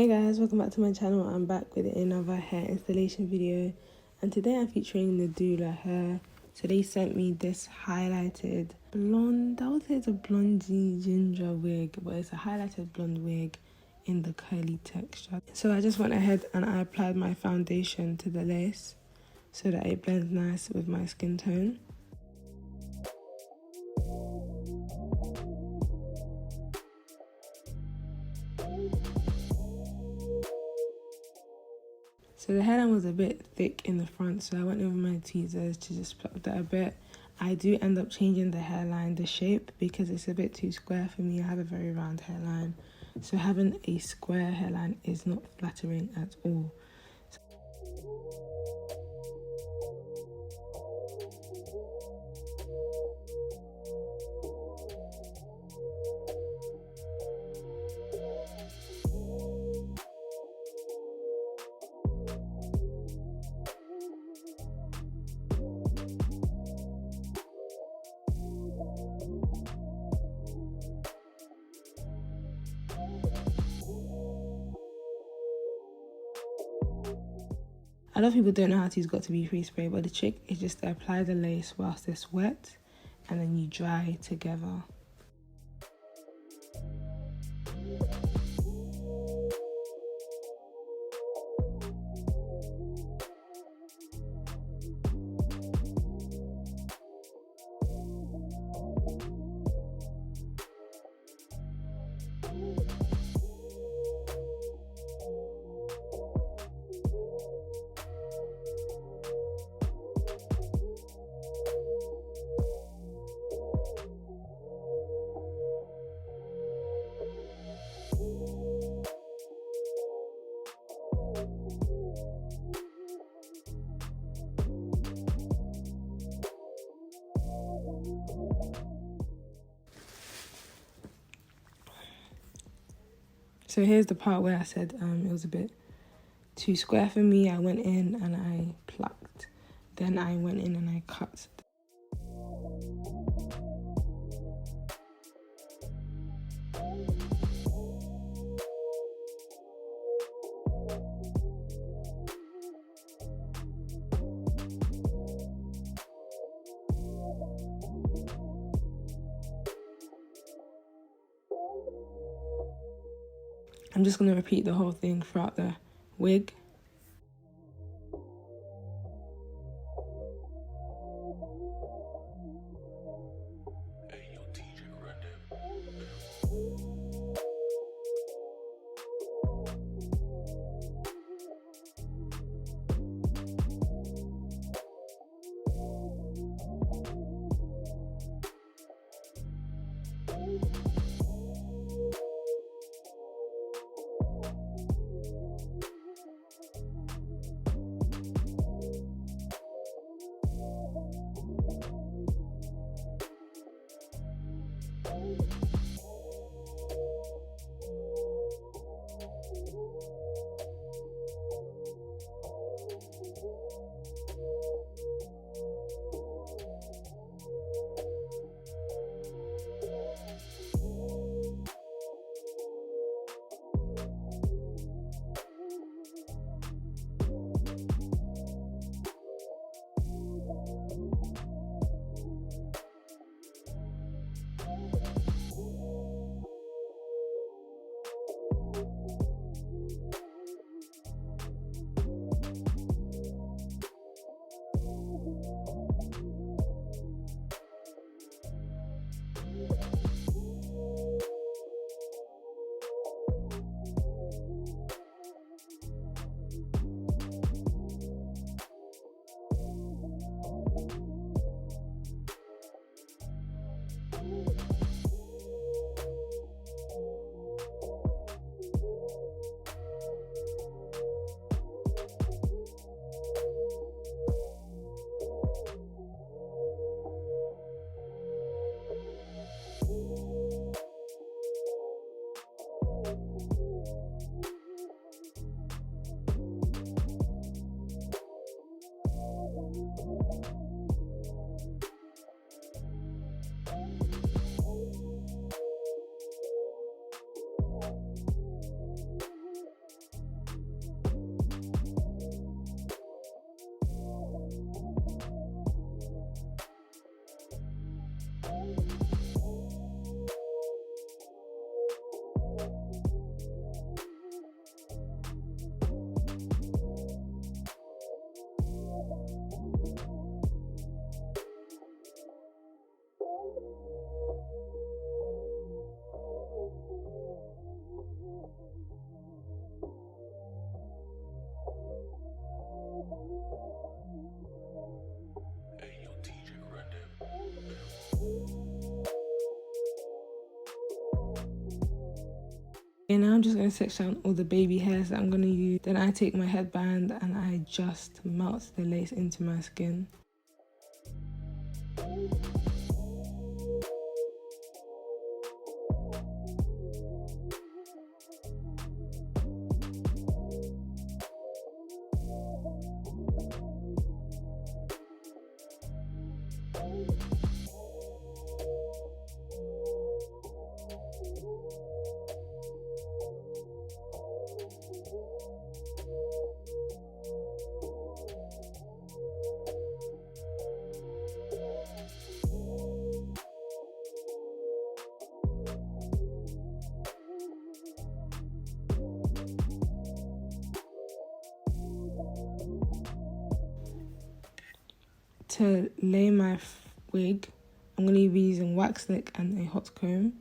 Hey guys, welcome back to my channel. I'm back with another hair installation video, and today I'm featuring Nadula hair. So they sent me this highlighted blonde, I would say it's a blondie ginger wig, but it's a highlighted blonde wig in the curly texture. So I just went ahead and I applied my foundation to the lace so that it blends nice with my skin tone. So the hairline was a bit thick in the front, so I went in with my tweezers to just pluck that a bit. I do end up changing the hairline, the shape, because it's a bit too square for me. I have a very round hairline, so having a square hairline is not flattering at all. A lot of people don't know how to use got2b free spray, but the trick is just to apply the lace whilst it's wet and then you dry together. So here's the part where I said it was a bit too square for me. I went in and I plucked. Then I went in and I cut. I'm just going to repeat the whole thing throughout the wig. And now I'm just going to section out all the baby hairs that I'm going to use. Then I take my headband and I just melt the lace into my skin. To lay my wig, I'm going to be using wax stick and a hot comb,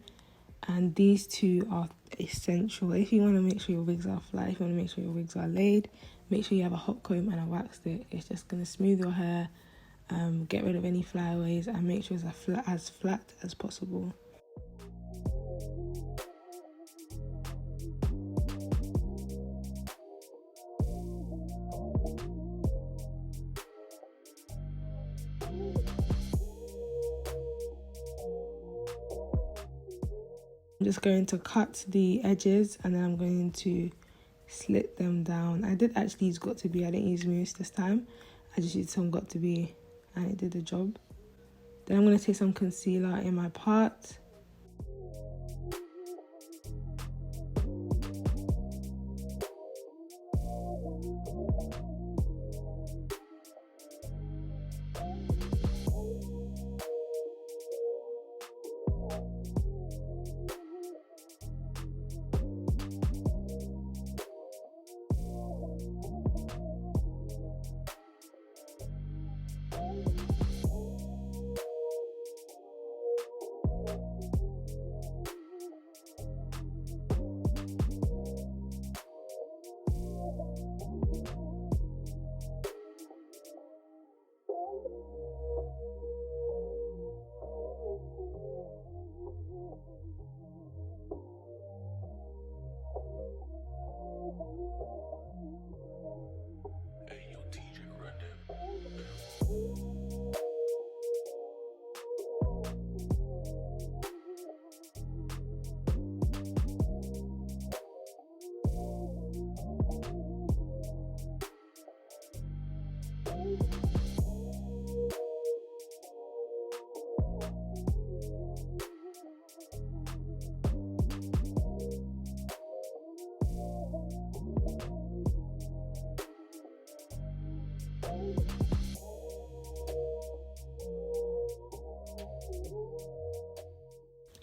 and these two are essential. If you want to make sure your wigs are flat, if you want to make sure your wigs are laid, make sure you have a hot comb and a wax stick. It's just going to smooth your hair, get rid of any flyaways, and make sure it's as flat as possible. I'm just going to cut the edges and then I'm going to slit them down. I did actually use got to be, I didn't use mousse this time. I just used some got to be and it did the job. Then I'm going to take some concealer in my part.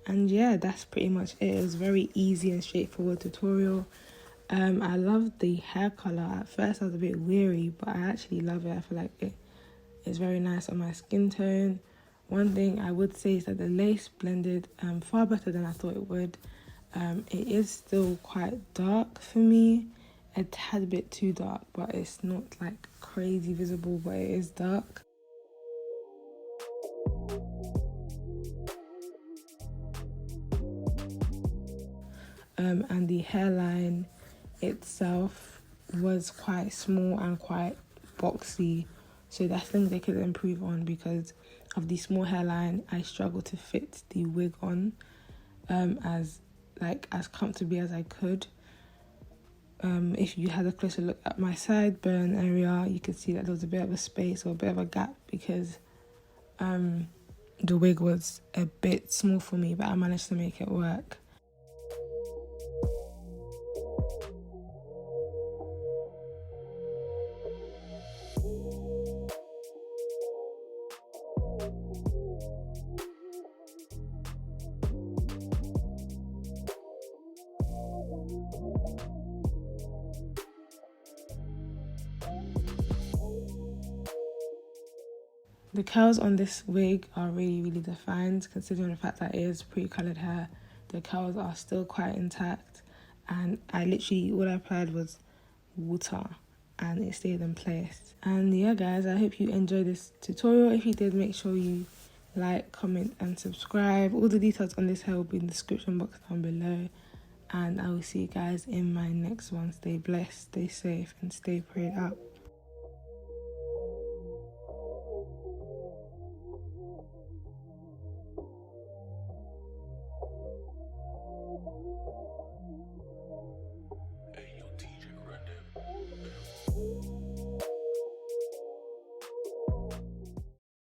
And yeah, that's pretty much it. It was very easy and straightforward tutorial. I love the hair color. At first I was a bit weary, but I actually love it. I feel like it's very nice on my skin tone. One thing I would say is that the lace blended far better than I thought it would. It is still quite dark for me, a tad bit too dark, but it's not like crazy visible, but it is dark. And the hairline itself was quite small and quite boxy, so that's things they could improve on. Because of the small hairline, I struggled to fit the wig on as comfortably as I could. If you had a closer look at my sideburn area, you could see that there was a bit of a space or a bit of a gap because the wig was a bit small for me, but I managed to make it work. The curls on this wig are really, really defined, considering the fact that it is pre-coloured hair. The curls are still quite intact, and all I applied was water and it stayed in place. And yeah guys, I hope you enjoyed this tutorial. If you did, make sure you like, comment and subscribe. All the details on this hair will be in the description box down below. and I will see you guys in my next one. Stay blessed, stay safe, and stay prayed up.